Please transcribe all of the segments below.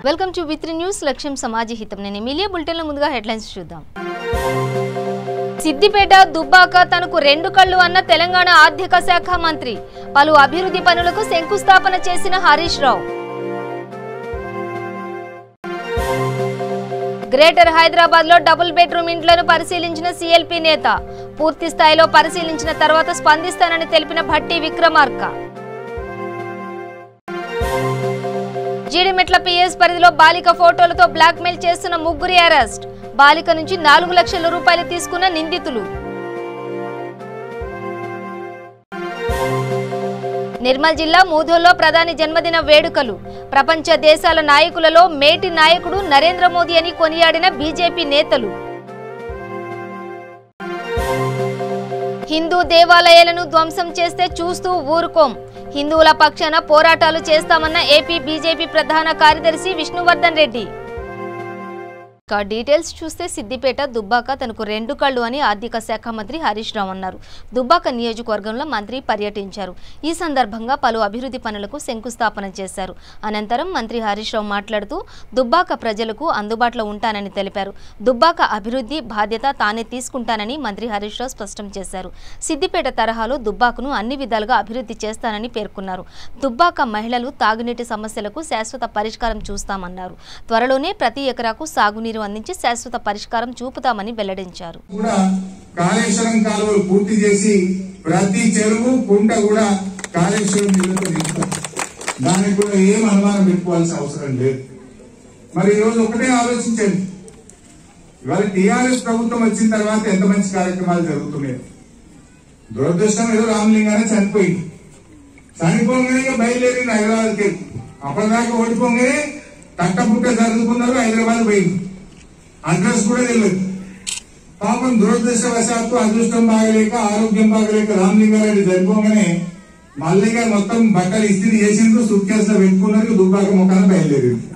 Welcome to విత్రి news లక్ష్యం సమాజ హితం. నేను ఎమిలియా బులెటిన్లో ముందుగా హెడ్లైన్స్ చూద్దాం. సిద్దిపేట దుబ్బాక తనకు రెండు కళ్ళు అన్న తెలంగాణ ఆర్థిక శాఖ మంత్రి. పలు అభివృద్ధి పనులకు శంకుస్థాపన చేసిన హరీష్ రావు. గ్రేటర్ హైదరాబాద్ లో డబుల్ బెడ్రూమ్ ఇండ్లను పరిశీలించిన సిఎల్పి నేత. పూర్తి స్థాయిలో పరిశీలించిన తర్వాత స్పందిస్తానని తెలిపిన భట్టి విక్రమార్క. జీడిమెట్ల పిఎస్ పరిధిలో బాలిక ఫోటోలతో బ్లాక్మెయిల్ చేస్తున్న ముగ్గురి అరెస్ట్. బాలిక నుంచి 4 లక్షల రూపాయలు తీసుకున్న నిందితులు. నిర్మల్ జిల్లా మూధోల్లో ప్రధాని జన్మదిన వేడుకలు. ప్రపంచ దేశాల నాయకులలో మేటి నాయకుడు నరేంద్ర మోదీ అని కొనియాడిన బీజేపీ నేతలు. హిందూ దేవాలయాలను ధ్వంసం చేస్తే చూస్తూ ఊరుకోం. హిందువుల పక్షాన పోరాటాలు చేస్తామన్న ఏపీ బీజేపీ ప్రధాన కార్యదర్శి విష్ణువర్ధన్ రెడ్డి. డీటెయిల్స్ చూస్తే సిద్దిపేట దుబ్బాక తనకు రెండు కళ్ళు అని ఆర్థిక శాఖ మంత్రి హరీష్ రావు అన్నారు. దుబ్బాక నియోజకవర్గంలో మంత్రి పర్యటించారు. ఈ సందర్భంగా పలు అభివృద్ధి పనులకు శంకుస్థాపన చేశారు. అనంతరం మంత్రి హరీష్ రావు మాట్లాడుతూ దుబ్బాక ప్రజలకు అందుబాటులో ఉంటానని తెలిపారు. దుబ్బాక అభివృద్ధి బాధ్యత తానే తీసుకుంటానని మంత్రి హరీష్ రావు స్పష్టం చేశారు. సిద్దిపేట తరహాలో దుబ్బాకను అన్ని విధాలుగా అభివృద్ధి చేస్తానని పేర్కొన్నారు. దుబ్బాక మహిళలు తాగునీటి సమస్యలకు శాశ్వత పరిష్కారం చూస్తామన్నారు. త్వరలోనే ప్రతి ఎకరాకు సాగునీరు అందించి శాశ్వత పరిష్కారం చూపుతామని వెల్లడించారు. కాళేశ్వరం కాలువలు పూర్తి చేసి ప్రతి చెరువు కుంట కూడా కాళేశ్వరం నీళ్లతో నింపుతాం. దానికి కూడా ఏం అనుమానం పెట్టుకోవాల్సిన అవసరం లేదు. మరి ఈ రోజు ఒకటే ఆలోచించండి, ఇవాళ టీఆర్ఎస్ ప్రభుత్వం వచ్చిన తర్వాత ఎంత మంచి కార్యక్రమాలు జరుగుతున్నాయి. దురదృష్టం ఏదో రామలింగానే చనిపోయింది. చనిపోగానే బయలుదేరింది హైదరాబాద్కి. అప్పటిదాకా ఓడిపోగానే తట్టపుట్ట జరుగుతున్నారు, హైదరాబాద్ పోయింది. అడ్రస్ కూడా తెలియదు. పాపం దురదృష్టవశాత్తు అదృష్టం బాగలేక ఆరోగ్యం బాగలేక రామలింగారెడ్డి చనిపోగానే మళ్ళీ మొత్తం బట్టలు ఇస్త్రీ చేసిండ్రు, సూట్ కేసులో పెట్టుకున్నారు, దుబ్బాక మొక్కన బయలుదేరింది.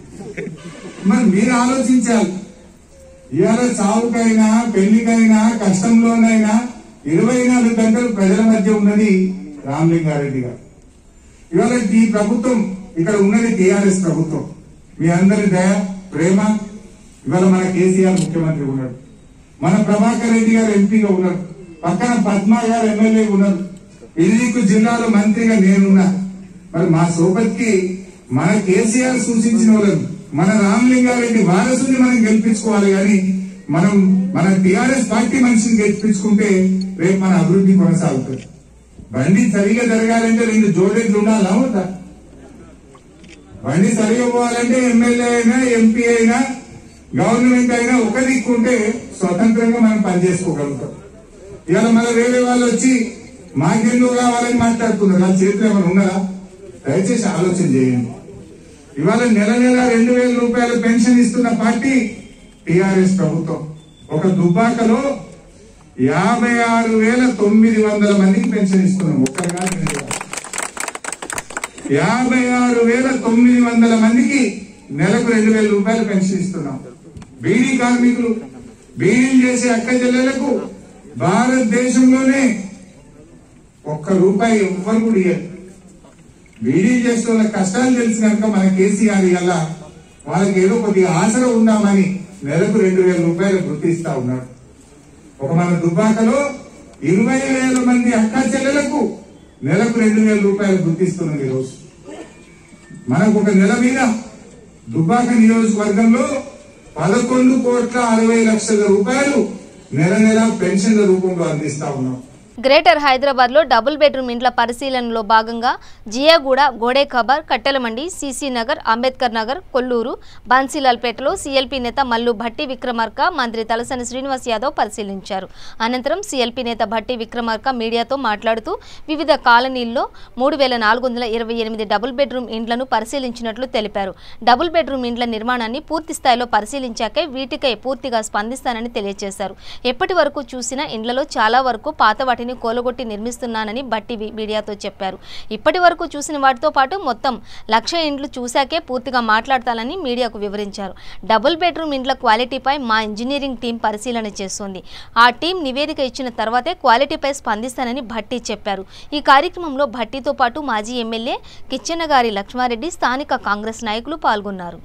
మరి మీరు ఆలోచించాలి, ఇవాళ చావుకైనా పెళ్లికైనా కష్టంలోనైనా 24 గంటలు ప్రజల మధ్య ఉన్నది రామలింగారెడ్డి గారు. ఇవాళ ఈ ప్రభుత్వం ఇక్కడ ఉన్నది టీఆర్ఎస్ ప్రభుత్వం. మీ అందరి దయ ప్రేమ. ఇవాళ మన కేసీఆర్ ముఖ్యమంత్రి ఉన్నాడు, మన ప్రభాకర్ రెడ్డి గారు ఎంపీగా ఉన్నారు, పక్కన పద్మా గారు ఎమ్మెల్యే ఉన్నారు, ఇల్లీకు జిల్లాలో మంత్రిగా నేనున్నా. మరి మా సోపత్కి మన కేసీఆర్ సూచించిన వాళ్ళని, మన రామలింగారెడ్డి వారసుని మనం గెలిపించుకోవాలి. కానీ మన టీఆర్ఎస్ పార్టీ మనిషిని గెలిపించుకుంటే రేపు మన అభివృద్ధి కొనసాగుతుంది. బండి సరిగా జరగాలంటే 2 జోడెడ్లు ఉండాలా ఉందా? బండి సరిగా పోవాలంటే ఎమ్మెల్యే అయినా ఎంపీ అయినా గవర్నమెంట్ అయినా ఒక దిక్కుంటే స్వతంత్రంగా మనం పనిచేసుకోగలుగుతాం. ఇవాళ మన వేరే వాళ్ళు వచ్చి మాకెందుకు కావాలని మాట్లాడుతున్నారు. వాళ్ళ చేతిలో ఏమైనా ఉన్నదా? దయచేసి ఆలోచన చేయండి. ఇవాళ నెల 2,000 రూపాయల పెన్షన్ ఇస్తున్న పార్టీ టీఆర్ఎస్ ప్రభుత్వం. ఒక దుబ్బాకలో 56,900 మందికి పెన్షన్ ఇస్తున్నాం. ఒక్కరుగా 56,900 మందికి నెలకు 2,000 రూపాయలు పెన్షన్ ఇస్తున్నాం. బీడీ కార్మికులు, బీడీలు చేసే అక్క చెల్లెలకు భారతదేశంలోనే ₹1 ఎవ్వరు కూడా ఇయ్యారు. బీడీ చేస్తున్న కష్టాలు తెలిసినాక మన కేసీఆర్ ఇలా వాళ్ళకి ఏదో కొద్దిగా ఆసరా ఉందామని నెలకు 2,000 రూపాయలు గుర్తిస్తా ఉన్నాడు. ఒక మన దుబ్బాకలో 20,000 మంది అక్క చెల్లెలకు నెలకు 2,000 రూపాయలు గుర్తిస్తున్నది. ఈరోజు మనకు ఒక నెల మీద దుబ్బాక నియోజకవర్గంలో 11,60,00,000 రూపాయలు నెల పెన్షన్ల రూపంలో అందిస్తా ఉన్నాం. గ్రేటర్ హైదరాబాద్ లో డబుల్ బెడ్రూమ్ ఇండ్ల పరిశీలనలో భాగంగా జియాగూడ, గోడేఖబర్, కట్టెలమండి, సిసి నగర్, అంబేద్కర్ నగర్, కొల్లూరు, బన్సీలాల్పేటలో సిఎల్పి నేత మల్లు భట్టి విక్రమార్క, మంత్రి తలసాని శ్రీనివాస్ యాదవ్ పరిశీలించారు. అనంతరం సిఎల్పి నేత భట్టి విక్రమార్క మీడియాతో మాట్లాడుతూ వివిధ కాలనీల్లో 3,428 డబుల్ బెడ్రూమ్ ఇండ్లను పరిశీలించినట్లు తెలిపారు. డబుల్ బెడ్రూమ్ ఇండ్ల నిర్మాణాన్ని పూర్తి స్థాయిలో పరిశీలించాకే వీటికై పూర్తిగా స్పందిస్తానని తెలియజేశారు. ఎప్పటి వరకు చూసినా ఇండ్లలో చాలా వరకు పాత వాటిని వాటిని కూలగొట్టి నిర్మిస్తున్నానని భట్టి మీడియాతో చెప్పారు. ఇప్పటి వరకు చూసిన వాటితో పాటు మొత్తం 1,00,000 ఇండ్లు చూశాకే పూర్తిగా మాట్లాడతానని మీడియాకు వివరించారు. డబుల్ బెడ్రూమ్ ఇండ్ల క్వాలిటీపై మా ఇంజనీరింగ్ టీం పరిశీలన చేస్తోంది. ఆ టీం నివేదిక ఇచ్చిన తర్వాతే క్వాలిటీపై స్పందిస్తానని భట్టి చెప్పారు. ఈ కార్యక్రమంలో భట్టితో పాటు మాజీ ఎమ్మెల్యే కిచ్చెన్నగారి లక్ష్మారెడ్డి, స్థానిక కాంగ్రెస్ నాయకులు పాల్గొన్నారు.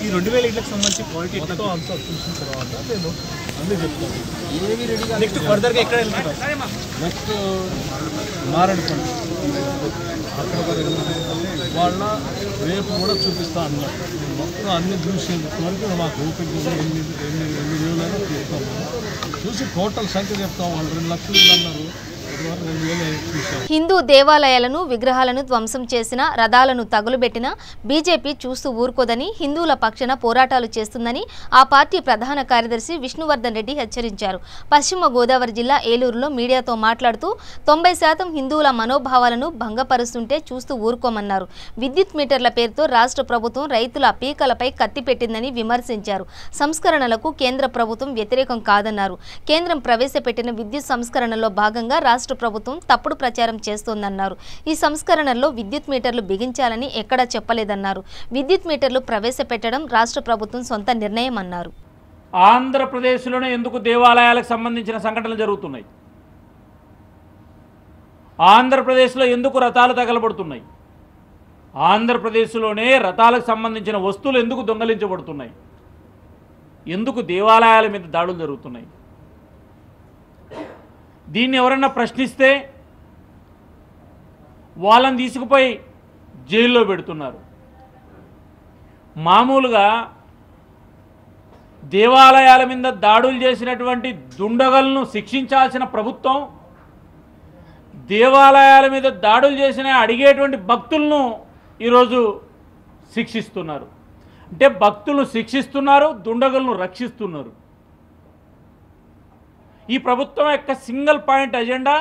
ఈ 2,000 ఇళ్లకు సంబంధించి క్వాలిటీ అంతా చూసిన తర్వాత నేను అన్నీ చెప్తాను. నెక్స్ట్ ఫర్దర్గా ఎక్కడ వెళ్తాను? నెక్స్ట్ మారేడుపల్లి అక్కడ వాళ్ళ రేపు కూడా చూపిస్తా అన్నారు. మొత్తం అన్ని చూసేందుకు వరకు మాకు ఓపిక ఎన్ని వేలైనా చూస్తాము. చూసి టోటల్ సంఖ్య చెప్తాం. వాళ్ళు 2 లక్షలు అన్నారు. హిందూ దేవాలయాలను, విగ్రహాలను ధ్వంసం చేసిన, రథాలను తగులుబెట్టిన బీజేపీ చూస్తూ ఊరుకోదని, హిందువుల పక్షాన పోరాటాలు చేస్తుందని ఆ పార్టీ ప్రధాన కార్యదర్శి విష్ణువర్ధన్ రెడ్డి హెచ్చరించారు. పశ్చిమ గోదావరి జిల్లా ఏలూరులో మీడియాతో మాట్లాడుతూ 90% హిందువుల మనోభావాలను భంగపరుస్తుంటే చూస్తూ ఊరుకోమన్నారు. విద్యుత్ మీటర్ల పేరుతో రాష్ట్ర ప్రభుత్వం రైతుల పీకలపై కత్తి పెట్టిందని విమర్శించారు. సంస్కరణలకు కేంద్ర ప్రభుత్వం వ్యతిరేకం కాదన్నారు. కేంద్రం ప్రవేశపెట్టిన విద్యుత్ సంస్కరణలో భాగంగా రాష్ట్ర ప్రభుత్వం తప్పుడు ప్రచారం చేస్తోందన్నారు. ఈ సంస్కరణల్లో విద్యుత్ మీటర్లు బిగించాలని ఎక్కడా చెప్పలేదన్నారు. విద్యుత్ మీటర్లు ప్రవేశపెట్టడం రాష్ట్ర ప్రభుత్వం సొంత నిర్ణయం అన్నారు. ఆంధ్రప్రదేశ్లోనే ఎందుకు దేవాలయాలకు సంబంధించిన సంఘటనలు జరుగుతున్నాయి? ఆంధ్రప్రదేశ్లో ఎందుకు రథాలు తగలబడుతున్నాయి? ఆంధ్రప్రదేశ్లోనే రథాలకు సంబంధించిన వస్తువులు ఎందుకు దొంగలించబడుతున్నాయి? ఎందుకు దేవాలయాల మీద దాడులు జరుగుతున్నాయి? దీన్ని ఎవరన్నా ప్రశ్నిస్తే వాళ్ళని తీసుకుపోయి జైల్లో పెడుతున్నారు. మామూలుగా దేవాలయాల మీద దాడులు చేసినటువంటి దుండగలను శిక్షించాల్సిన ప్రభుత్వం దేవాలయాల మీద దాడులు చేసిన అడిగేటువంటి భక్తులను ఈరోజు శిక్షిస్తున్నారు. అంటే భక్తులను శిక్షిస్తున్నారు, దుండగలను రక్షిస్తున్నారు. ఈ ప్రభుత్వం యొక్క సింగిల్ పాయింట్ ఎజెండా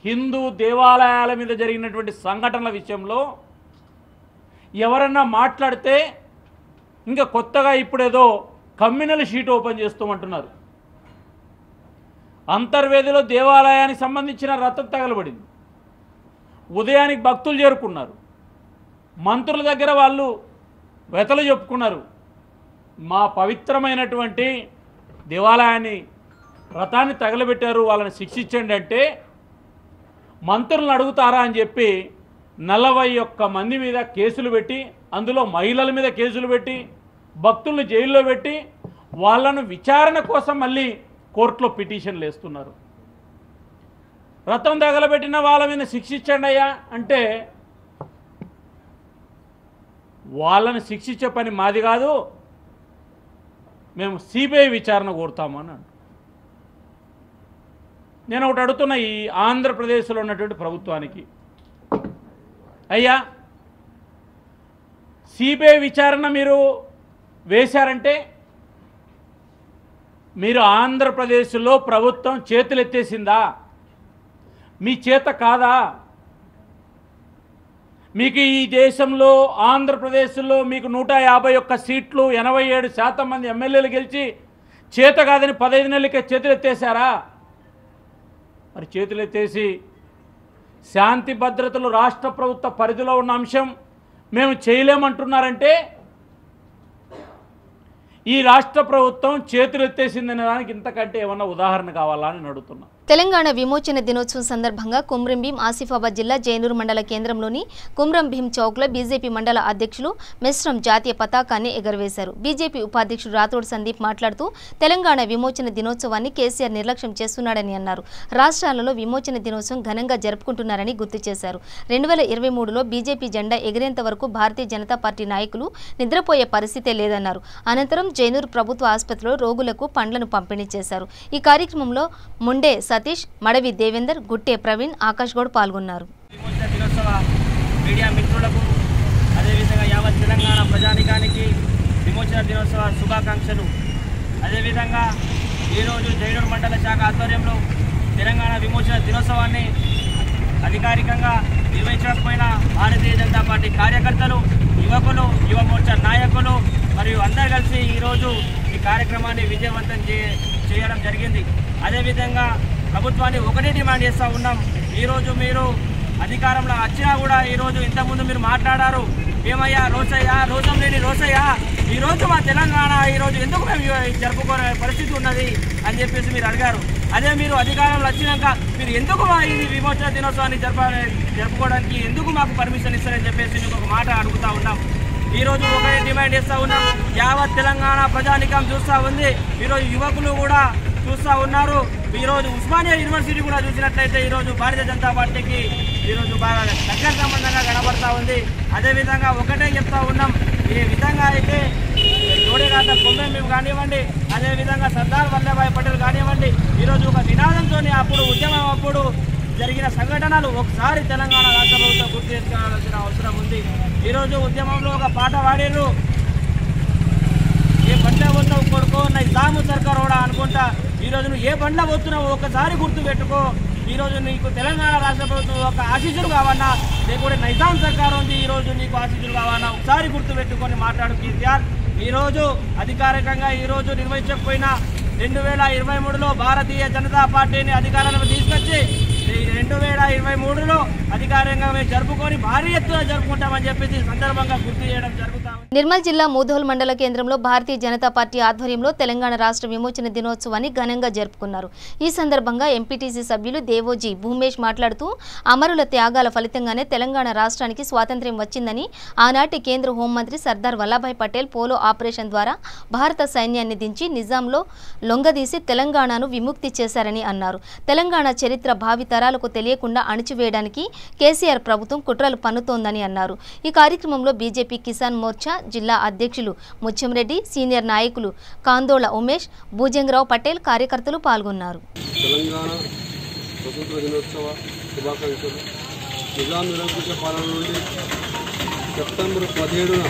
హిందూ దేవాలయాల మీద జరిగినటువంటి సంఘటనల విషయంలో ఎవరన్నా మాట్లాడితే ఇంకా కొత్తగా ఇప్పుడేదో కమ్యూనల్ షీట్ ఓపెన్ చేస్తామంటున్నారు. అంతర్వేదిలో దేవాలయానికి సంబంధించిన రథం తగలబడింది. ఉదయానికి భక్తులు చేరుకున్నారు. మంత్రుల దగ్గర వాళ్ళు వెతలు చెప్పుకున్నారు. మా పవిత్రమైనటువంటి దేవాలయాన్ని రథాన్ని తగలబెట్టారు, వాళ్ళని శిక్షించండి అంటే మంత్రులను అడుగుతారా అని చెప్పి 41 మంది మీద కేసులు పెట్టి, అందులో మహిళల మీద కేసులు పెట్టి, భక్తులను జైల్లో పెట్టి వాళ్ళను విచారణ కోసం మళ్ళీ కోర్టులో పిటిషన్లు వేస్తున్నారు. రథం తగలబెట్టిన వాళ్ళ మీద శిక్షించండి అయ్యా అంటే వాళ్ళని శిక్షించే పని మాది కాదు, మేము సిబిఐ విచారణ కోరుతామని అంటారు. నేను ఒకటి అడుగుతున్నా ఈ ఆంధ్రప్రదేశ్లో ఉన్నటువంటి ప్రభుత్వానికి, అయ్యా సిబిఐ విచారణ మీరు వేశారంటే మీరు ఆంధ్రప్రదేశ్లో ప్రభుత్వం చేతులెత్తేసిందా? మీ చేత కాదా? మీకు ఈ దేశంలో ఆంధ్రప్రదేశ్లో మీకు 151 సీట్లు, 87% మంది ఎమ్మెల్యేలు గెలిచి చేత కాదని 15 నెలలకే చేతులెత్తేశారా? మరి చేతులెత్తేసి శాంతి భద్రతలు రాష్ట్ర ప్రభుత్వ పరిధిలో ఉన్న అంశం మేము చేయలేమంటున్నారంటే ఈ రాష్ట్ర ప్రభుత్వం చేతులెత్తేసిందనే దానికి ఇంతకంటే ఏమన్నా ఉదాహరణ కావాలా అని అడుగుతున్నా. తెలంగాణ విమోచన దినోత్సవం సందర్భంగా కుమ్రం భీం ఆసిఫాబాద్ జిల్లా జైనూర్ మండల కేంద్రంలోని కుమ్రం భీం చౌక్లో బీజేపీ మండల అధ్యక్షులు మెస్రం జాతీయ పతాకాన్ని ఎగరవేశారు. బీజేపీ ఉపాధ్యక్షుడు రాథోడ్ సందీప్ మాట్లాడుతూ తెలంగాణ విమోచన దినోత్సవాన్ని కేసీఆర్ నిర్లక్ష్యం చేస్తున్నాడని అన్నారు. రాష్ట్రాలలో విమోచన దినోత్సవం ఘనంగా జరుపుకుంటున్నారని గుర్తు చేశారు. 2023లో బీజేపీ జెండా ఎగిరేంత వరకు భారతీయ జనతా పార్టీ నాయకులు నిద్రపోయే పరిస్థితే లేదన్నారు. అనంతరం జైనూర్ ప్రభుత్వ ఆసుపత్రిలో రోగులకు పండ్లను పంపిణీ చేశారు. ఈ కార్యక్రమంలో ముండే సతీష్, మడవి దేవేందర్, గుట్టే ప్రవీణ్, ఆకాష్ గౌడ్ పాల్గొన్నారు. విమోచన దినోత్సవ మీడియా మిత్రులకు అదేవిధంగా యావత్ తెలంగాణ ప్రజానికానికి విమోచన దినోత్సవ శుభాకాంక్షలు. అదేవిధంగా ఈరోజు జైనూర్ మండల శాఖ ఆధ్వర్యంలో తెలంగాణ విమోచన దినోత్సవాన్ని అధికారికంగా నిర్వహించకపోయినా భారతీయ జనతా పార్టీ కార్యకర్తలు, యువకులు, యువ మోర్చా నాయకులు మరియు అందరూ కలిసి ఈరోజు ఈ కార్యక్రమాన్ని విజయవంతం చేయడం జరిగింది. అదేవిధంగా ప్రభుత్వాన్ని ఒకటే డిమాండ్ చేస్తూ ఉన్నాం. ఈరోజు మీరు అధికారంలో వచ్చినా కూడా ఈరోజు ఇంతకుముందు మీరు మాట్లాడారు, ఏమయ్యా రోసయ్య, రోసం లేని రోసయ్య, ఈరోజు మా తెలంగాణ ఈరోజు ఎందుకు మేము జరుపుకునే పరిస్థితి ఉన్నది అని చెప్పేసి మీరు అడిగారు. అదే మీరు అధికారంలో వచ్చినాక మీరు ఎందుకు మా ఈ విమోచన దినోత్సవాన్ని జరుపుకోవడానికి ఎందుకు మాకు పర్మిషన్ ఇస్తారని చెప్పేసి మీకు ఒక మాట అడుగుతూ ఉన్నాం. ఈరోజు ఒకటే డిమాండ్ చేస్తూ ఉన్నాం. యావత్ తెలంగాణ ప్రజానికం చూస్తూ ఉంది, ఈరోజు యువకులు కూడా చూస్తూ ఉన్నారు. ఈరోజు ఉస్మానియా యూనివర్సిటీ కూడా చూసినట్లయితే ఈరోజు భారతీయ జనతా పార్టీకి ఈరోజు బాగా దగ్గర సంబంధంగా కనబడతా ఉంది. అదేవిధంగా ఒకటే చెప్తా ఉన్నాం, ఏ విధంగా అయితే జోడేఘాట కొమ్మెం కానివ్వండి, అదేవిధంగా సర్దార్ వల్లభాయ్ పటేల్ కానివ్వండి, ఈరోజు ఒక నినాదంతో అప్పుడు ఉద్యమం అప్పుడు జరిగిన సంఘటనలు ఒకసారి తెలంగాణ రాష్ట్ర ప్రభుత్వం గుర్తు చేసుకోవాల్సిన అవసరం ఉంది. ఈరోజు ఉద్యమంలో ఒక పాట పాడారు, ఏ బండ్ల పోతున్నావు కొడుకో నిజాము సర్కార్ కూడా అనుకుంటా. ఈరోజు నువ్వు ఏ బండ్ల పోతున్నావు ఒకసారి గుర్తు పెట్టుకో. ఈరోజు నీకు తెలంగాణ రాష్ట్ర ప్రభుత్వం ఒక ఆశీస్సులు కావన్నా, లేకపోతే నిజాం సర్కార్ ఉంది, ఈరోజు నీకు ఆశీస్సులు కావన్నా ఒకసారి గుర్తు పెట్టుకొని మాట్లాడు కేసీఆర్. ఈరోజు అధికారికంగా ఈరోజు నిర్వహించకపోయినా 2023లో భారతీయ జనతా పార్టీని అధికారంలోకి తీసుకొచ్చి 2023లో అధికారికంగా మేము జరుపుకొని భారీ ఎత్తున జరుపుకుంటామని చెప్పేసి సందర్భంగా గుర్తు చేయడం జరుగుతాం. నిర్మల్ జిల్లా మూధోల్ మండల కేంద్రంలో భారతీయ జనతా పార్టీ ఆధ్వర్యంలో తెలంగాణ రాష్ట్ర విమోచన దినోత్సవాన్ని ఘనంగా జరుపుకున్నారు. ఈ సందర్భంగా ఎంపీటీసీ సభ్యులు దేవోజీ భూమేష్ మాట్లాడుతూ అమరుల త్యాగాల ఫలితంగానే తెలంగాణ రాష్ట్రానికి స్వాతంత్ర్యం వచ్చిందని, ఆనాటి కేంద్ర హోంమంత్రి సర్దార్ వల్లభాయ్ పటేల్ పోలో ఆపరేషన్ ద్వారా భారత సైన్యాన్ని దించి నిజాంలో లొంగదీసి తెలంగాణను విముక్తి చేశారని అన్నారు. తెలంగాణ చరిత్ర భావితరాలకు తెలియకుండా అణిచివేయడానికి కేసీఆర్ ప్రభుత్వం కుట్రలు పన్నుతోందని అన్నారు. ఈ కార్యక్రమంలో బీజేపీ కిసాన్ మోర్చా జిల్లా అధ్యక్షులు ముత్యంరెడ్డి, సీనియర్ నాయకులు కాందోళ ఉమేష్, భూజంగరావు పటేల్ కార్యకర్తలు పాల్గొన్నారు. తెలంగాణ స్వతంత్ర దినోత్సవ శుభాకాంక్షలు. నిజాం నిరంకుశ పాలన నుండి సెప్టెంబర్ 17న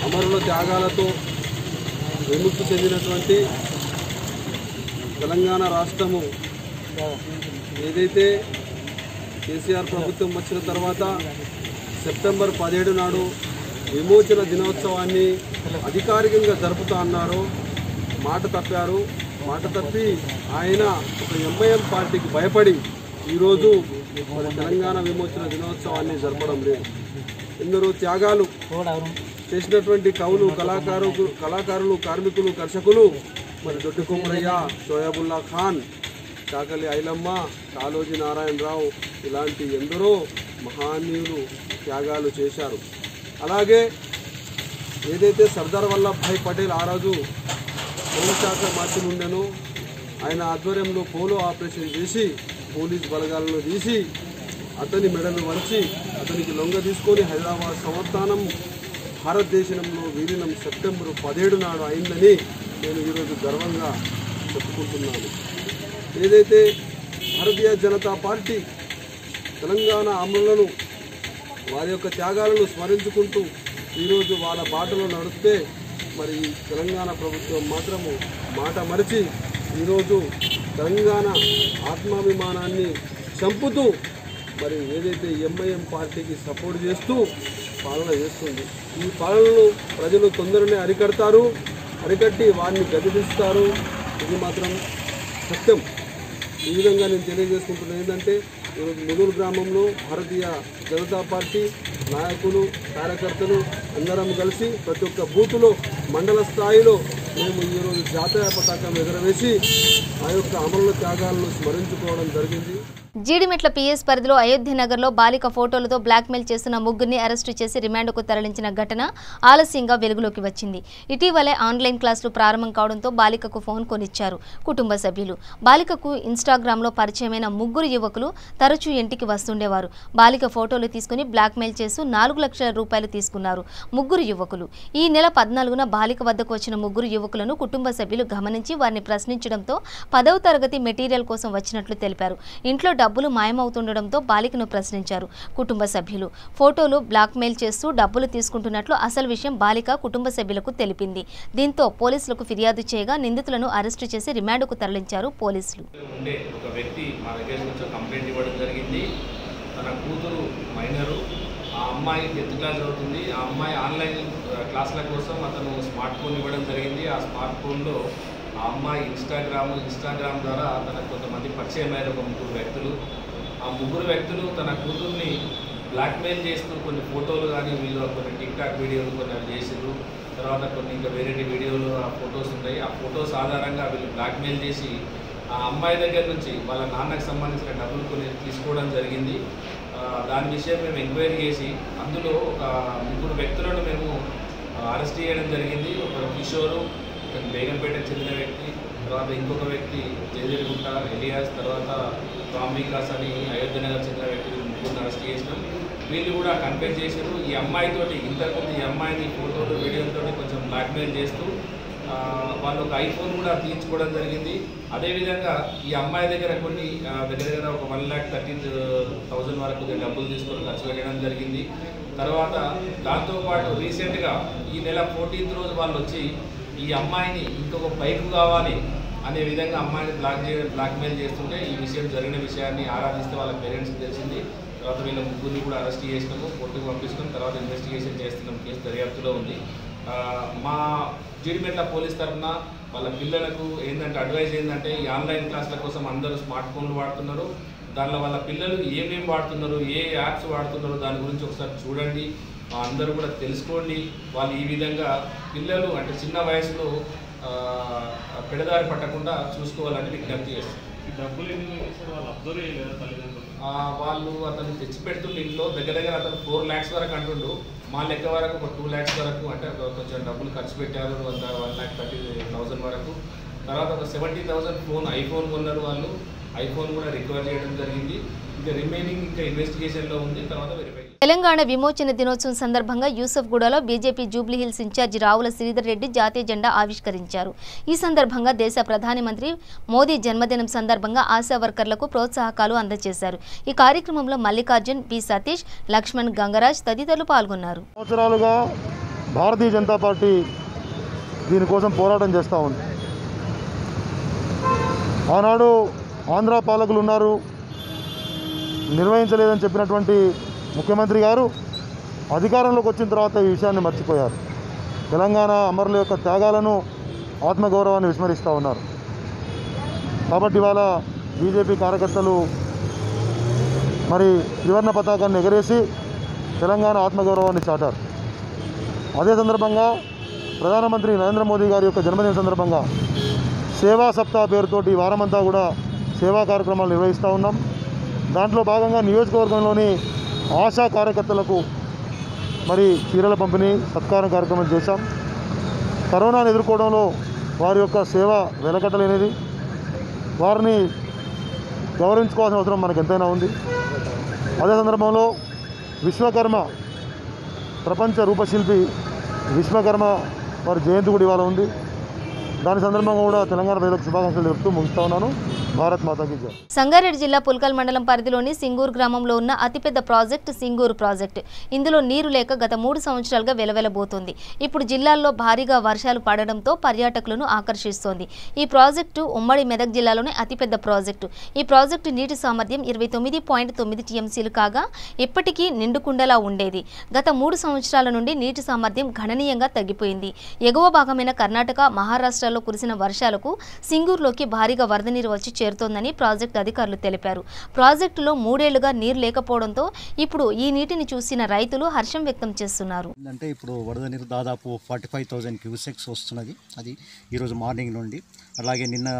అమరుల త్యాగాలతో విముక్తి చెందినటువంటి తెలంగాణ రాష్ట్రము ఏదైతే కేసీఆర్ ప్రభుత్వం వచ్చిన తర్వాత సెప్టెంబర్ 17 నాడు విమోచన దినోత్సవాన్ని అధికారికంగా జరుపుతా అన్నారో మాట తప్పారు. మాట తప్పి ఆయన ఒక ఎంఐఎం పార్టీకి భయపడి ఈరోజు మరి తెలంగాణ విమోచన దినోత్సవాన్ని జరపడం లేదు. ఎందరో త్యాగాలు చేసినటువంటి కవులు, కళాకారులు, కార్మికులు, కర్షకులు మరి దొడ్డి కొమరయ్య, షోయాబుల్లా ఖాన్, చాకలి ఐలమ్మ, కాళోజీ నారాయణరావు ఇలాంటి ఎందరో మహానీయులు త్యాగాలు చేశారు. అలాగే ఏదైతే సర్దార్ వల్లభాయ్ పటేల్ ఆ రోజు హోంశాఖ మంత్రి ఉండెనో ఆయన ఆధ్వర్యంలో పోలో ఆపరేషన్ చేసి పోలీస్ బలగాలను తీసి అతని మెడలు వంచి అతనికి లొంగ తీసుకొని హైదరాబాద్ సంస్థానం భారతదేశంలో విలీనం సెప్టెంబర్ 17 నాడు అయిందని నేను ఈరోజు గర్వంగా చెప్పుకుంటున్నాను. ఏదైతే భారతీయ జనతా పార్టీ తెలంగాణ అమరులను వారి యొక్క త్యాగాలను స్మరించుకుంటూ ఈరోజు వాళ్ళ బాటలో నడిస్తే మరి తెలంగాణ ప్రభుత్వం మాత్రము మాట మరిచి ఈరోజు తెలంగాణ ఆత్మాభిమానాన్ని చంపుతూ మరి ఏదైతే ఎంఐఎం పార్టీకి సపోర్ట్ చేస్తూ పాలన చేస్తుంది. ఈ పాలనను ప్రజలు తొందరనే అరికట్టి వారిని గదిలిస్తారు. ఇది మాత్రం సత్యం. ఈ విధంగా నేను తెలియజేసుకుంటున్నాను. ఏంటంటే ఈరోజు ముదూరు గ్రామంలో భారతీయ జనతా పార్టీ నాయకులు, కార్యకర్తలు అందరం కలిసి ప్రతి ఒక్క బూతులో మండల స్థాయిలో మేము ఈరోజు జాతీయ పతాకం ఎగరవేసి ఆ యొక్క అమరుల త్యాగాలను స్మరించుకోవడం జరిగింది. జీడిమెట్ల పిఎస్ పరిధిలో అయోధ్య నగర్లో బాలిక ఫోటోలతో బ్లాక్మెయిల్ చేస్తున్న ముగ్గురిని అరెస్టు చేసి రిమాండ్కు తరలించిన ఘటన ఆలస్యంగా వెలుగులోకి వచ్చింది. ఇటీవలే ఆన్లైన్ క్లాసులు ప్రారంభం కావడంతో బాలికకు ఫోన్ కొనిచ్చారు కుటుంబ సభ్యులు. బాలికకు ఇన్స్టాగ్రామ్లో పరిచయమైన ముగ్గురు యువకులు తరచూ ఇంటికి వస్తుండేవారు. బాలిక ఫోటోలు తీసుకుని బ్లాక్మెయిల్ చేస్తూ 4 లక్షల రూపాయలు తీసుకున్నారు ముగ్గురు యువకులు. ఈ నెల 14న బాలిక వద్దకు వచ్చిన ముగ్గురు యువకులను కుటుంబ సభ్యులు గమనించి వారిని ప్రశ్నించడంతో 10వ తరగతి మెటీరియల్ కోసం వచ్చినట్లు తెలిపారు. ఇంట్లో డబ్బులు మాయమవుతుండడంతో బాలికను ప్రశ్నించారు కుటుంబ సభ్యులు. ఫోటోలు బ్లాక్మెయిల్ చేస్తూ డబ్బులు తీసుకుంటున్నట్లు అసలు విషయం బాలిక కుటుంబ సభ్యులకు తెలిపింది. దీంతో పోలీసులకు ఫిర్యాదు చేయగా నిందితులను అరెస్టు చేసి రిమాండ్కు తరలించారు పోలీసులు. ఒక వ్యక్తి మా దగ్గర నుంచి కంప్లైంట్ ఇవ్వడం జరిగింది. తన కూతురు మైనరు, ఆ అమ్మాయి 10th క్లాస్ చదువుతుంది. ఆ అమ్మాయి ఆన్లైన్ క్లాసుల కోసం అతను స్మార్ట్ ఫోన్ ఇవ్వడం జరిగింది. ఆ స్మార్ట్ ఫోన్లో ఆ అమ్మాయి ఇన్స్టాగ్రామ్ ద్వారా తనకు కొంతమంది పరిచయం అయ్యారు, ఒక 3 వ్యక్తులు. ఆ 3 వ్యక్తులు తన కూతుర్ని బ్లాక్మెయిల్ చేస్తూ కొన్ని ఫోటోలు కానీ వీళ్ళు కొన్ని టిక్టాక్ వీడియోలు కొన్ని చేసారు. తర్వాత కొన్ని ఇంకా వేరే వీడియోలు ఆ ఫొటోస్ ఉంటాయి. ఆ ఫొటోస్ ఆధారంగా వీళ్ళు బ్లాక్మెయిల్ చేసి ఆ అమ్మాయి దగ్గర నుంచి వాళ్ళ నాన్నకు సంబంధించిన డబ్బులు కొన్ని తీసుకోవడం జరిగింది. దాని విషయం మేము ఎంక్వైరీ చేసి అందులో ఒక 3 వ్యక్తులను మేము అరెస్ట్ చేయడం జరిగింది. ఒక కిషోరు, బేగంపేటకు చెందిన వ్యక్తి, తర్వాత ఇంకొక వ్యక్తి జయదేవిగుట్ట ఎలియాస్, తర్వాత రామ్ వికాస్ అని అయోధ్యనగర్ చెందిన వ్యక్తి, 3 అరెస్ట్ చేసినాం. వీళ్ళు కూడా కన్ఫెస్ చేశారు. ఈ అమ్మాయితోటి ఇంతకుముందు ఈ అమ్మాయిని ఫోటోలు వీడియోలతో కొంచెం బ్లాక్మెయిల్ చేస్తూ వాళ్ళు ఒక ఐఫోన్ కూడా తీయించుకోవడం జరిగింది. అదేవిధంగా ఈ అమ్మాయి దగ్గర కొన్ని దగ్గర ఒక 1,30,000 వరకు డబ్బులు తీసుకొని ఖర్చు పెట్టడం జరిగింది. తర్వాత దాంతోపాటు రీసెంట్గా ఈ నెల 14th రోజు వాళ్ళు వచ్చి ఈ అమ్మాయిని ఇంకొక బైక్ కావాలి అనే విధంగా అమ్మాయిని బ్లాక్మెయిల్ చేస్తుంటే ఈ విషయం జరిగిన విషయాన్ని ఆరాధిస్తే వాళ్ళ పేరెంట్స్కి తెలిసింది. తర్వాత వీళ్ళ 3 కూడా అరెస్ట్ చేసినాము, కోర్టుకు పంపిస్తున్నాం. తర్వాత ఇన్వెస్టిగేషన్ చేస్తున్నాం. కేసు దర్యాప్తులో ఉంది. మా జీడిమెట్ల పోలీస్ తరఫున వాళ్ళ పిల్లలకు ఏంటంటే అడ్వైజ్ ఏంటంటే ఈ ఆన్లైన్ క్లాసుల కోసం అందరూ స్మార్ట్ ఫోన్లు వాడుతున్నారు. దానిలో వాళ్ళ పిల్లలు ఏమేమి వాడుతున్నారు, ఏ యాప్స్ వాడుతున్నారు దాని గురించి ఒకసారి చూడండి, అందరూ కూడా తెలుసుకోండి. వాళ్ళు ఈ విధంగా పిల్లలు అంటే చిన్న వయసులో పెడదారి పట్టకుండా చూసుకోవాలని విజ్ఞప్తి చేస్తారు. వాళ్ళు అతను తెచ్చిపెడుతుండే ఇంట్లో దగ్గర అతను 4 lakhs వరకు అంటుండు. మా లెక్క వరకు ఒక 2 lakhs వరకు అంటే కొంచెం డబ్బులు ఖర్చు పెట్టారు, 1,30,000 వరకు. తర్వాత ఒక 70,000 ఐఫోన్ కొన్నారు వాళ్ళు. ఐఫోన్ కూడా రికవర్ చేయడం జరిగింది. ఇంకా రిమైనింగ్ ఇంకా ఇన్వెస్టిగేషన్లో ఉంది. తర్వాత వెరిఫై. తెలంగాణ విమోచన దినోత్సవం సందర్భంగా యూసఫ్గూడలో బీజేపీ జూబ్లీహిల్స్ ఇన్ఛార్జి రావుల శ్రీధర్ రెడ్డి జాతీయ జెండా ఆవిష్కరించారు. ఈ సందర్భంగా దేశ ప్రధాని మంత్రి మోదీ జన్మదినం సందర్భంగా ఆశా వర్కర్లకు ప్రోత్సాహకాలు అందజేశారు. ఈ కార్యక్రమంలో మల్లికార్జున్, బి సతీష్, లక్ష్మణ్, గంగరాజ్ తదితరులు పాల్గొన్నారు. సంవత్సరాలుగా భారతీయ జనతా పార్టీ దీనికోసం పోరాటం చేస్తూ ఉంది. ఆనాడు ఆంధ్ర పాలకులు ఉన్నారు, నిర్వహించలేదని చెప్పినటువంటి ముఖ్యమంత్రి గారు అధికారంలోకి వచ్చిన తర్వాత ఈ విషయాన్ని మర్చిపోయారు. తెలంగాణ అమరుల యొక్క త్యాగాలను, ఆత్మగౌరవాన్ని విస్మరిస్తూ ఉన్నారు. కాబట్టి ఇవాళ బీజేపీ కార్యకర్తలు మరి త్రివర్ణ పతాకాన్ని ఎగరేసి తెలంగాణ ఆత్మగౌరవాన్ని చాటారు. అదే సందర్భంగా ప్రధానమంత్రి నరేంద్ర మోదీ గారి యొక్క జన్మదిన సందర్భంగా సేవా సప్తాహ పేరుతోటి వారమంతా కూడా సేవా కార్యక్రమాలు నిర్వహిస్తూ ఉన్నాం. దాంట్లో భాగంగా నియోజకవర్గంలోని ఆశా కార్యకర్తలకు మరి చీరల పంపిణీ సత్కారం కార్యక్రమం చేశాం. కరోనాను ఎదుర్కోవడంలో వారి యొక్క సేవ వెలకట్టలేనిది. వారిని గౌరవించుకోవాల్సిన అవసరం మనకు ఎంతైనా ఉంది. అదే సందర్భంలో విశ్వకర్మ ప్రపంచ రూపశిల్పి విశ్వకర్మ వారి జయంతి కూడా ఇవాళ ఉంది. దాని సందర్భంగా కూడా తెలంగాణ ప్రజలకు శుభాకాంక్షలు చెప్తూ ముగిస్తా ఉన్నాను. భారత్ మాతాకి జై. సంగారెడ్డి జిల్లా పుల్కల్ మండలం పరిధిలోని సింగూరు గ్రామంలో ఉన్న అతిపెద్ద ప్రాజెక్టు సింగూరు ప్రాజెక్టు. ఇందులో నీరు లేక గత 3 సంవత్సరాలుగా వెలవెలబోతోంది. ఇప్పుడు జిల్లాల్లో భారీగా వర్షాలు పడడంతో పర్యాటకులను ఆకర్షిస్తోంది. ఈ ప్రాజెక్టు ఉమ్మడి మెదక్ జిల్లాలోనే అతిపెద్ద ప్రాజెక్టు. ఈ ప్రాజెక్టు నీటి సామర్థ్యం 29.9 టీఎంసీలు కాగా ఇప్పటికీ నిండుకుండలా ఉండేది. గత 3 సంవత్సరాల నుండి నీటి సామర్థ్యం గణనీయంగా తగ్గిపోయింది. ఎగువ భాగమైన కర్ణాటక, మహారాష్ట్రలో కురిసిన వర్షాలకు సింగూరులోకి భారీగా వరద నీరు వచ్చి చేరుతోందని ప్రాజెక్టు అధికారులు తెలిపారు. ప్రాజెక్టులో 3 ఏళ్లుగా నీరు లేకపోవడంతో ఇప్పుడు ఈ నీటిని చూసిన రైతులు హర్షం వ్యక్తం చేస్తున్నారు. అంటే ఇప్పుడు వరద నీరు దాదాపు 45,000 క్యూసెక్స్ వస్తున్నది. అది ఈరోజు మార్నింగ్ నుండి. అలాగే నిన్న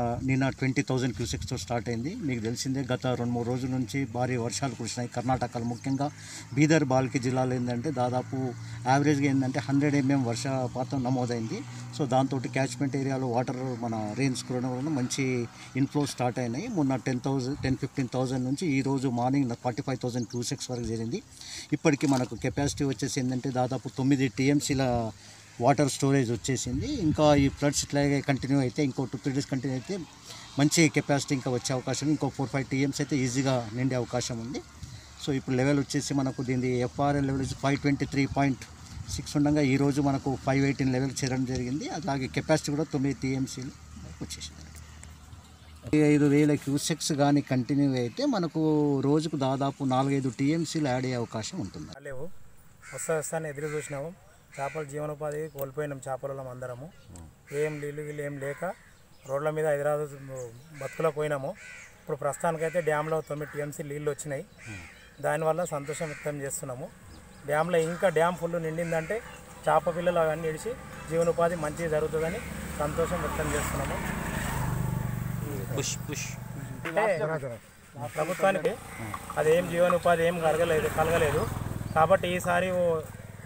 20,000 క్యూసెక్స్తో స్టార్ట్ అయింది. మీకు తెలిసిందే గత 2-3 రోజుల నుంచి భారీ వర్షాలు కురిసినాయి. కర్ణాటకలో ముఖ్యంగా బీదర్, బాల్కి జిల్లాలో ఏంటంటే దాదాపు యావరేజ్గా ఏంటంటే 100 mm వర్షపాతం నమోదైంది. సో దాంతో క్యాచ్మెంట్ ఏరియాలో వాటర్ మన రెయిన్స్ కురవడం వల్ల మంచి ఇన్ఫ్లో స్టార్ట్ అయినాయి. మొన్న 10,000-15,000 నుంచి ఈరోజు మార్నింగ్ 45,000 క్యూసెక్స్ వరకు జరిగింది. ఇప్పటికీ మనకు కెపాసిటీ వచ్చేసి ఏంటంటే దాదాపు 9 టీఎంసీల వాటర్ స్టోరేజ్ వచ్చేసింది. ఇంకా ఈ ఫ్లడ్స్ ఇట్లాగే కంటిన్యూ అయితే ఇంకో 2-3 days కంటిన్యూ అయితే మంచి కెపాసిటీ ఇంకా వచ్చే అవకాశం, ఇంకో 4-5 TMs అయితే ఈజీగా నిండే అవకాశం ఉంది. సో ఇప్పుడు లెవెల్ వచ్చేసి మనకు దీని FRL లెవెల్ 523.6 ఉండగా ఈరోజు మనకు 518 లెవెల్ చేరడం జరిగింది. అలాగే కెపాసిటీ కూడా 9 TMCలు వచ్చేసింది. 5,000 క్యూసెక్స్ కానీ కంటిన్యూ అయితే మనకు రోజుకు దాదాపు 4-5 TMCలు యాడ్ అయ్యే అవకాశం ఉంటుంది. లేవు వస్తాను ఎదురు చూసినాము. చేపల జీవనోపాధి కోల్పోయినాం చేపలలో అందరము. ఏం నీళ్ళు ఏం లేక రోడ్ల మీద హైదరాబాద్ బతుకులో పోయినాము. ఇప్పుడు ప్రస్తుతానికైతే డ్యాంలో 9 TMC నీళ్ళు వచ్చినాయి. దానివల్ల సంతోషం వ్యక్తం చేస్తున్నాము. డ్యాంలో ఇంకా డ్యామ్ ఫుల్ నిండిందంటే చేప పిల్లలు అవన్నీ ఇడిచి జీవనోపాధి మంచిగా జరుగుతుందని సంతోషం వ్యక్తం చేస్తున్నాము. ప్రభుత్వానికి అదేం జీవనోపాధి ఏం కలగలేదు కాబట్టి ఈసారి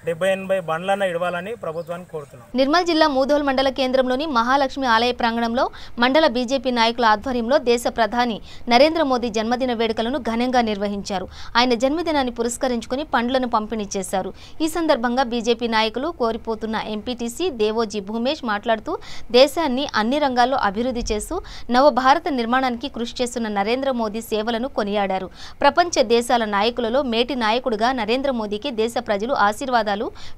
70-80 బండ్లన్న ఇవ్వాలని ప్రభుత్వాన్ని కోరుతున్నాం. నిర్మల్ జిల్లా మూధోల్ మండల కేంద్రంలోని మహాలక్ష్మి ఆలయ ప్రాంగణంలో మండల బీజేపీ నాయకుల ఆధ్వర్యంలో దేశ ప్రధాని నరేంద్ర మోదీ జన్మదిన వేడుకలను ఘనంగా నిర్వహించారు. ఆయన జన్మదినాన్ని పురస్కరించుకుని పండ్లను పంపిణీ చేశారు. ఈ సందర్భంగా బీజేపీ నాయకులు కోరిపోతున్న ఎంపీటీసీ దేవోజీ భూమేష్ మాట్లాడుతూ దేశాన్ని అన్ని రంగాల్లో అభివృద్ధి చేస్తూ నవభారత నిర్మాణానికి కృషి చేస్తున్న నరేంద్ర మోదీ సేవలను కొనియాడారు. ప్రపంచ దేశాల నాయకులలో మేటి నాయకుడిగా నరేంద్ర మోదీకి దేశ ప్రజలు ఆశీర్వాదాలు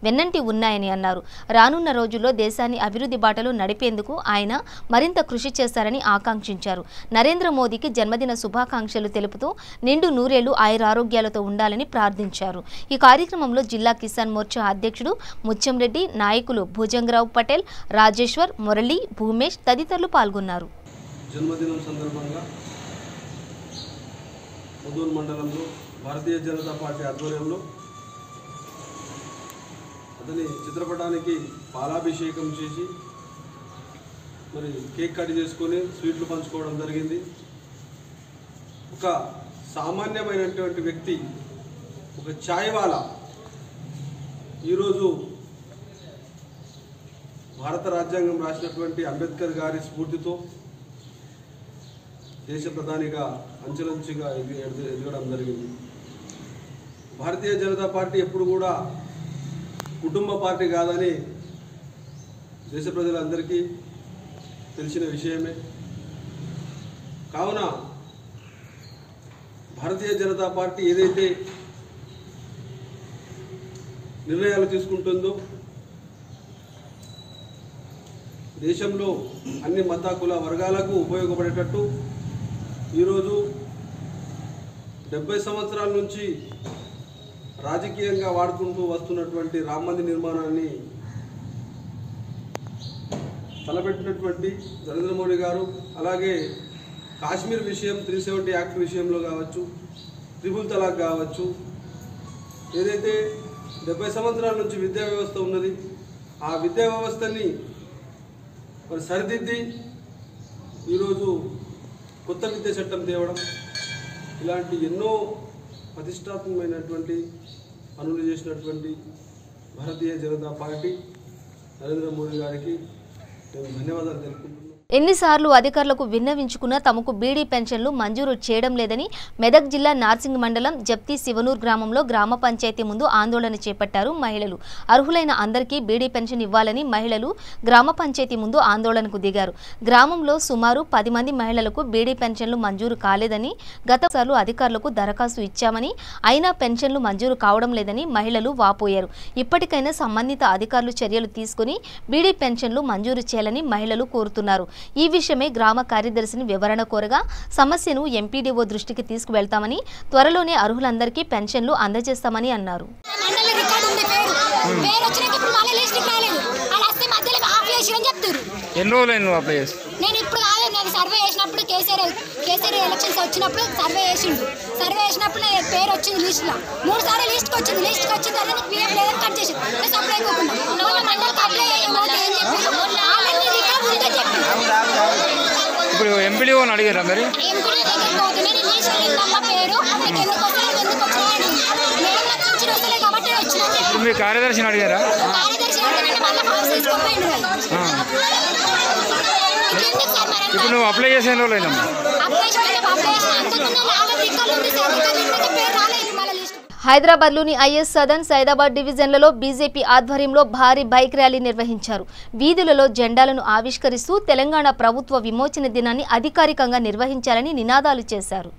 వెన్నంటి ఉన్నాయని అన్నారు. రానున్న రోజుల్లో దేశాన్ని అభివృద్ధి బాటలో నడిపేందుకు ఆయన మరింత కృషి చేస్తారని ఆకాంక్షించారు. నరేంద్ర మోదీకి జన్మదిన శుభాకాంక్షలు తెలుపుతూ నిండు నూరేళ్లు ఆయురారోగ్యాలతో ఉండాలని ప్రార్థించారు. ఈ కార్యక్రమంలో జిల్లా కిసాన్ మోర్చా అధ్యక్షుడు ముత్యంరెడ్డి, నాయకులు భుజంగరావు పటేల్, రాజేశ్వర్, మురళి, భూమేష్ తదితరులు పాల్గొన్నారు. జన్మదినం సందర్భంగా మూధోల్ మండలంలో భారతీయ జనతా పార్టీ ఆధ్వర్యంలో అతని చిత్రపటానికి పాలాభిషేకం చేసి మరి కేక్ కట్ చేసుకొని స్వీట్లు పంచుకోవడం జరిగింది. ఒక సామాన్యమైనటువంటి వ్యక్తి, ఒక ఛాయ్వాలా ఈరోజు భారత రాజ్యాంగం రాసినటువంటి అంబేద్కర్ గారి స్ఫూర్తితో దేశ ప్రధానిగా అంచెలంచెగా ఎదగడం జరిగింది. భారతీయ జనతా పార్టీ ఎప్పుడు కూడా కుటుంబ పార్టీ కాదని దేశ ప్రజలందరికీ తెలిసిన విషయమే. కావున భారతీయ జనతా పార్టీ ఏదైతే నిర్ణయాలు తీసుకుంటుందో దేశంలో అన్ని మత కుల వర్గాలకు ఉపయోగపడేటట్టు ఈరోజు 70 సంవత్సరాల నుంచి రాజకీయంగా వాడుకుంటూ వస్తున్నటువంటి రామ మందిర్ నిర్మాణాన్ని తలపెట్టినటువంటి నరేంద్ర మోడీ గారు, అలాగే కాశ్మీర్ విషయం 370 యాక్ట్ విషయంలో కావచ్చు, ట్రిపుల్ తలాక్ కావచ్చు, ఏదైతే 70 సంవత్సరాల నుంచి విద్యా వ్యవస్థ ఉన్నది ఆ విద్యా వ్యవస్థని మరి సరిదిద్ది ఈరోజు కొత్త విద్యా చట్టం తేవడం, ఇలాంటి ఎన్నో ప్రతిష్టాత్మకమైనటువంటి పనులు చేసినటువంటి భారతీయ జనతా పార్టీ నరేంద్ర మోడీ గారికి నేను ధన్యవాదాలు తెలుపుకుంటున్నాను. ఎన్నిసార్లు అధికారులకు విన్నవించుకున్నా తమకు బీడీ పెన్షన్లు మంజూరు చేయడం లేదని మెదక్ జిల్లా నార్సింగ్ మండలం జప్తి శివనూర్ గ్రామంలో గ్రామ పంచాయతీ ముందు ఆందోళన చేపట్టారు మహిళలు. అర్హులైన అందరికీ బీడీ పెన్షన్ ఇవ్వాలని మహిళలు గ్రామ పంచాయతీ ముందు ఆందోళనకు దిగారు. గ్రామంలో సుమారు 10 మంది మహిళలకు బీడీ పెన్షన్లు మంజూరు కాలేదని, గతసార్లు అధికారులకు దరఖాస్తు ఇచ్చామని అయినా పెన్షన్లు మంజూరు కావడం లేదని మహిళలు వాపోయారు. ఇప్పటికైనా సంబంధిత అధికారులు చర్యలు తీసుకుని బీడీ పెన్షన్లు మంజూరు చేయాలని మహిళలు కోరుతున్నారు. ఈ విషయమే గ్రామ కార్యదర్శిని వివరణ కోరగా సమస్యను ఎంపీడీఓ దృష్టికి తీసుకువెళ్తామని, త్వరలోనే అర్హులందరికీ పెన్షన్లు అందజేస్తామని అన్నారు. నేను ఇప్పుడు కాదు, నేను సర్వే చేసినప్పుడు కేసీఆర్ ఎలక్షన్స్ వచ్చినప్పుడు సర్వే చేసినప్పుడు పేరు వచ్చింది లిస్ట్ లో 3 సార్లు లిస్ట్కి వచ్చింది తర్వాత నీకు పిఎఫ్ లేదని కట్ చేసి సప్లై అయిపోకుండా మండలికి అప్లై అయ్యే ఏం చెప్పి ఇప్పుడు ఎంపీడీఓని అడిగారా మరి? ఎంపీడీ దగ్గరికి పోతే నేను లిస్ట్ కింద పేరు నీకు ఎందుకు వచ్చినా కాబట్టి వచ్చిన మీ కార్యదర్శిని అడిగారా? ఇప్పుడు నువ్వు అప్లై చేసే రోజులైనా హైదరాబాద్లోని ఐఎస్ సదన్ సైదాబాద్ డివిజన్లలో బీజేపీ ఆధ్వర్యంలో భారీ బైక్ ర్యాలీ నిర్వహించారు. వీధులలో జెండాలను ఆవిష్కరిస్తూ తెలంగాణ ప్రభుత్వ విమోచన దినాన్ని అధికారికంగా నిర్వహించాలని నినాదాలు చేశారు.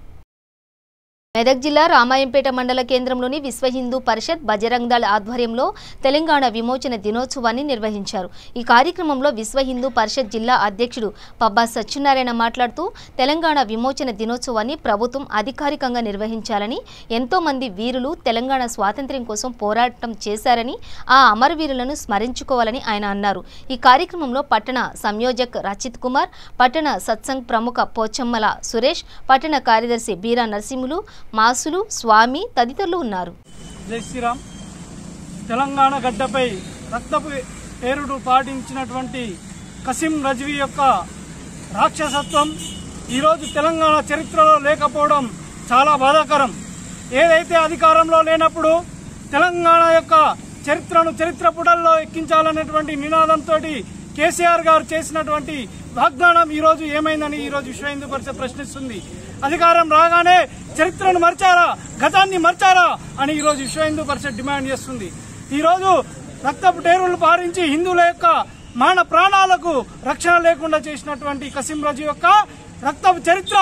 మెదక్ జిల్లా రామాయంపేట మండల కేంద్రంలోని విశ్వ హిందూ పరిషత్ బజరంగ్ దళ్ ఆధ్వర్యంలో తెలంగాణ విమోచన దినోత్సవాన్ని నిర్వహించారు. ఈ కార్యక్రమంలో విశ్వ హిందూ పరిషత్ జిల్లా అధ్యక్షుడు పబ్బా సత్యనారాయణ మాట్లాడుతూ తెలంగాణ విమోచన దినోత్సవాన్ని ప్రభుత్వం అధికారికంగా నిర్వహించాలని, ఎంతో మంది వీరులు తెలంగాణ స్వాతంత్ర్యం కోసం పోరాటం చేశారని, ఆ అమరవీరులను స్మరించుకోవాలని ఆయన అన్నారు. ఈ కార్యక్రమంలో పట్టణ సంయోజక్ రచిత్ కుమార్, పట్టణ సత్సంగ్ ప్రముఖ పోచమ్మల సురేష్, పట్టణ కార్యదర్శి బీరా నరసింహులు, మాసులు, స్వామి తదితరులు ఉన్నారు. జై శ్రీరామ్. తెలంగాణ గడ్డపై రక్తపు ఏరుడు పాటించినటువంటి కసిం రజ్వీ యొక్క రాక్షసత్వం ఈరోజు తెలంగాణ చరిత్రలో లేకపోవడం చాలా బాధాకరం. ఏదైతే అధికారంలో లేనప్పుడు తెలంగాణ యొక్క చరిత్రను చరిత్ర పుటల్లో ఎక్కించాలనేటువంటి నినాదంతో కేసీఆర్ గారు చేసినటువంటి వాగ్దానం ఈరోజు ఏమైందని ఈరోజు విశ్వ హిందూ పరిషత్ ప్రశ్నిస్తుంది. అధికారం రాగానే చరిత్రను మర్చారా, గతాన్ని మర్చారా అని ఈరోజు విశ్వ హిందూ పరిషత్ డిమాండ్ చేస్తుంది. ఈరోజు రక్తపు టేరులు పారించి హిందువుల యొక్క మాన ప్రాణాలకు రక్షణ లేకుండా చేసినటువంటి కసిం రజ్వీ యొక్క రక్తపు చరిత్ర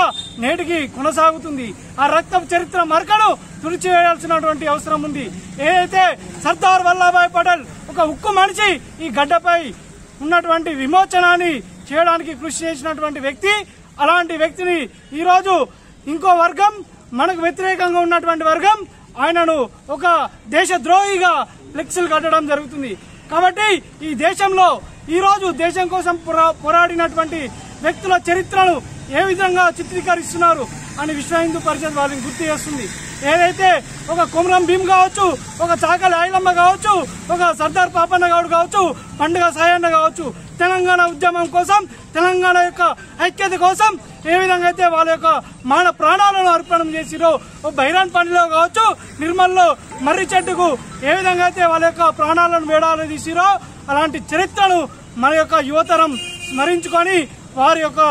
నేటికి కొనసాగుతుంది. ఆ రక్తపు చరిత్ర మరకను తుడిచివేయాల్సినటువంటి అవసరం ఉంది. ఏదైతే సర్దార్ వల్లభాయ్ పటేల్ ఒక ఉక్కు మనిషి ఈ గడ్డపై ఉన్నటువంటి విమోచనాన్ని చేయడానికి కృషి చేసినటువంటి వ్యక్తి, అలాంటి వ్యక్తిని ఈరోజు ఇంకో వర్గం, మనకు వ్యతిరేకంగా ఉన్నటువంటి వర్గం ఆయనను ఒక దేశద్రోహిగా ఫ్లెక్సీలు కట్టడం జరుగుతుంది. కాబట్టి ఈ దేశంలో ఈరోజు దేశం కోసం పోరాడినటువంటి వ్యక్తుల చరిత్రను ఏ విధంగా చిత్రీకరిస్తున్నారు అని విశ్వ హిందూ పరిషత్ వాళ్ళని గుర్తు చేస్తుంది. ఏదైతే ఒక కొమరం భీమ్ కావచ్చు, ఒక చాకలి ఐలమ్మ కావచ్చు, ఒక సర్దార్ పాపన్న గౌడ్ కావచ్చు, పండుగ సాయన్న కావచ్చు, తెలంగాణ ఉద్యమం కోసం, తెలంగాణ యొక్క ఐక్యత కోసం ఏ విధంగా అయితే వాళ్ళ యొక్క మాన ప్రాణాలను అర్పణం చేసిరో, బైరాన్ పనిలో కావచ్చు, నిర్మల్లో మర్రి చెట్టుకు ఏ విధంగా అయితే వాళ్ళ యొక్క ప్రాణాలను వేడాలు తీసిరో అలాంటి చరిత్రను మన యొక్క యువతరం స్మరించుకొని వారి యొక్క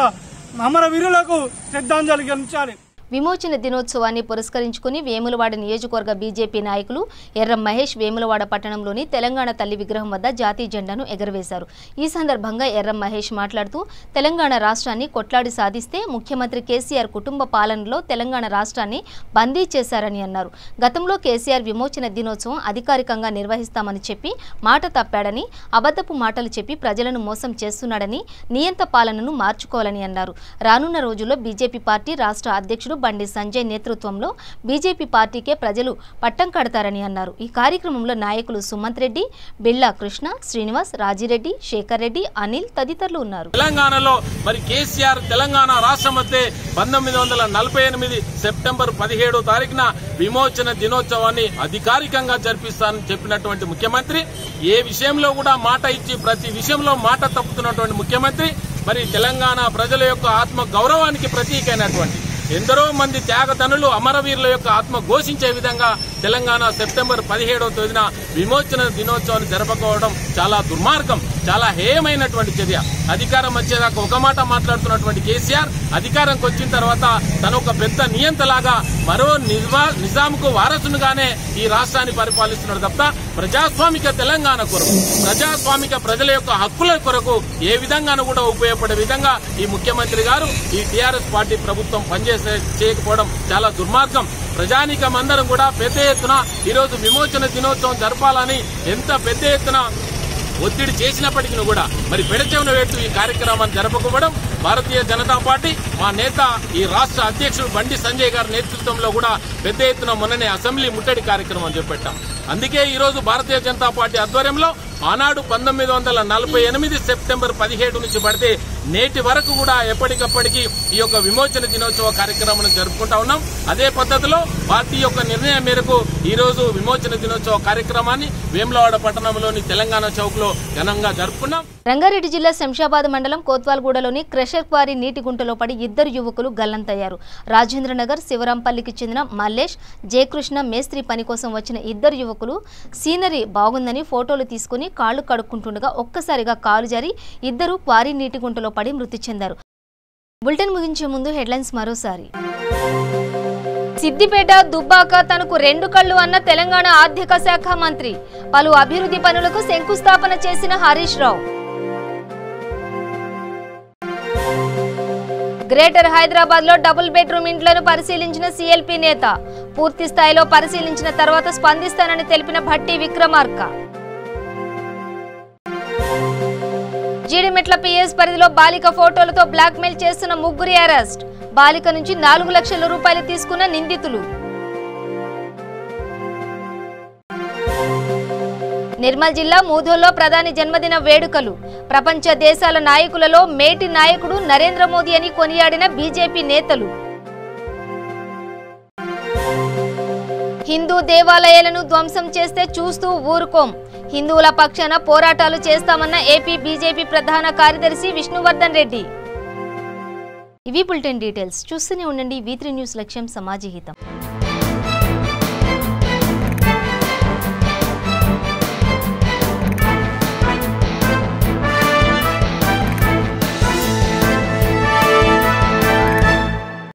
అమరవీరులకు శ్రద్ధాంజలి ఘటించాలి. విమోచన దినోత్సవాన్ని పురస్కరించుకుని వేములవాడ నియోజకవర్గ బీజేపీ నాయకులు ఎర్రం మహేష్ వేములవాడ పట్టణంలోని తెలంగాణ తల్లి విగ్రహం వద్ద జాతీయ జెండాను ఎగురవేశారు. ఈ సందర్భంగా ఎర్రం మహేష్ మాట్లాడుతూ తెలంగాణ రాష్ట్రాన్ని కొట్లాడి సాధిస్తే ముఖ్యమంత్రి కేసీఆర్ కుటుంబ పాలనలో తెలంగాణ రాష్ట్రాన్ని బందీ చేశారని అన్నారు. గతంలో కేసీఆర్ విమోచన దినోత్సవం అధికారికంగా నిర్వహిస్తామని చెప్పి మాట తప్పాడని, అబద్ధపు మాటలు చెప్పి ప్రజలను మోసం చేస్తున్నాడని, నియంత పాలనను మార్చుకోవాలని అన్నారు. రానున్న రోజుల్లో బీజేపీ పార్టీ రాష్ట్ర అధ్యక్షుడు బండి సంజయ్ నేతృత్వంలో బీజేపీ పార్టీకే ప్రజలు పట్టం కడతారని అన్నారు. ఈ కార్యక్రమంలో నాయకులు సుమంత్ రెడ్డి, బిళ్ళా కృష్ణ, శ్రీనివాస్, రాజిరెడ్డి, శేఖర్ రెడ్డి, అనిల్ తదితరులు ఉన్నారు. తెలంగాణలో మరి కేసీఆర్ తెలంగాణ రాష్ట్రం వస్తే 1948 సెప్టెంబర్ 17వ తారీఖున విమోచన దినోత్సవాన్ని అధికారికంగా జరిపిస్తానని చెప్పినటువంటి ముఖ్యమంత్రి, ఏ విషయంలో కూడా మాట ఇచ్చి ప్రతి విషయంలో మాట తప్పుతున్నటువంటి ముఖ్యమంత్రి, మరి తెలంగాణ ప్రజల యొక్క ఆత్మ గౌరవానికి ప్రతీకైనటువంటి ఎందరో మంది త్యాగతనులు అమరవీరుల యొక్క ఆత్మ ఘోషించే విధంగా తెలంగాణ సెప్టెంబర్ 17వ తేదీన విమోచన దినోత్సవాన్ని జరపకపోవడం చాలా దుర్మార్గం, చాలా హేయమైనటువంటి చర్య. అధికారం వచ్చేదాకా ఒక మాట మాట్లాడుతున్నటువంటి కేసీఆర్ అధికారంకి వచ్చిన తర్వాత తను ఒక పెద్ద నియంతలాగా మరో నిజాంకు వారసునిగానే ఈ రాష్ట్రాన్ని పరిపాలిస్తున్నాడు తప్ప ప్రజాస్వామిక తెలంగాణ కొరకు, ప్రజాస్వామిక ప్రజల యొక్క హక్కుల కొరకు ఏ విధంగానూ కూడా ఉపయోగపడే విధంగా ఈ ముఖ్యమంత్రి గారు, ఈ టీఆర్ఎస్ పార్టీ ప్రభుత్వం చేయకపోవడం చాలా దుర్మార్గం. ప్రజానీకం అందరం కూడా పెద్ద ఎత్తున ఈరోజు విమోచన దినోత్సవం జరపాలని ఎంత పెద్ద ఎత్తున ఒత్తిడి చేసినప్పటికీ కూడా మరి పెడచెవిన వేస్తూ ఈ కార్యక్రమాన్ని జరపకపోవడం భారతీయ జనతా పార్టీ మా నేత ఈ రాష్ట్ర అధ్యక్షుడు బండి సంజయ్ గారి నేతృత్వంలో కూడా పెద్ద ఎత్తున మొన్ననే అసెంబ్లీ ముట్టడి కార్యక్రమం చేపట్టాం. అందుకే ఈరోజు భారతీయ జనతా పార్టీ ఆధ్వర్యంలో ఆనాడు 1948 సెప్టెంబర్ 17 నుంచి పడితే నేటి వరకు కూడా ఎప్పటికప్పటికి ఈ యొక్క విమోచన దినోత్సవ కార్యక్రమాన్ని జరుపుకుంటా ఉన్నాం. అదే పద్ధతిలో పార్టీ యొక్క నిర్ణయం మేరకు ఈ రోజు విమోచన దినోత్సవ కార్యక్రమాన్ని వేములవాడ పట్టణంలోని తెలంగాణ చౌక్ లో ఘనంగా జరుపుకున్నాం. రంగారెడ్డి జిల్లా శంషాబాద్ మండలం కోత్వాల్గూడలోని క్రషర్ క్వారీ నీటి గుంటలో పడి ఇద్దరు యువకులు గల్లంతయ్యారు. రాజేంద్రనగర్ శివరాంపల్లికి చెందిన మల్లేష్, జయకృష్ణ మేస్త్రి పని కోసం వచ్చిన ఇద్దరు యువకులు సీనరీ బాగుందని ఫోటోలు తీసుకుని కాళ్లు కడుక్కుంటుండగా ఒక్కసారిగా కాలు జారి ఇద్దరు క్వారీ నీటి గుంటలో పడి మృతి చెందారు. బులెటిన్ ముగించే ముందు హెడ్లైన్స్ మరోసారి. సిద్దిపేట దుబ్బాక తనకు 2 కళ్ళు అన్న తెలంగాణ ఆర్థిక శాఖ మంత్రి. పలు అభివృద్ధి పనులకు శంకుస్థాపన చేసిన హరీష్ రావు. గ్రేటర్ హైదరాబాద్ లో డబుల్ బెడ్రూమ్ ఇండ్లను పరిశీలించిన సిఎల్పి నేత. పూర్తి స్థాయిలో పరిశీలించిన తర్వాత స్పందిస్తానని తెలిపిన భట్టి విక్రమార్క. జీడిమెట్ల పిఎస్ పరిధిలో బాలిక ఫోటోలతో బ్లాక్మెయిల్ చేస్తున్న 3 అరెస్ట్. బాలిక నుంచి 4 లక్షల రూపాయలు తీసుకున్న నిందితులు. నిర్మల్ జిల్లా మూధోల్లో ప్రధాని జన్మదిన వేడుకలు. ప్రపంచ దేశాల నాయకులలో మేటి నాయకుడు నరేంద్ర మోదీ అని కొనియాడిన బీజేపీ నేతలు. హిందూ దేవాలయాలను ధ్వంసం చేస్తే చూస్తూ ఊరుకోం. హిందువుల పక్షాన పోరాటాలు చేస్తామన్న ఏపీ బీజేపీ ప్రధాన కార్యదర్శి విష్ణువర్ధన్ రెడ్డి. ఇవి బులెటిన్ డీటెయిల్స్. చూస్తూనే ఉండండి V3 న్యూస్. లక్ష్యం సమాజహితం.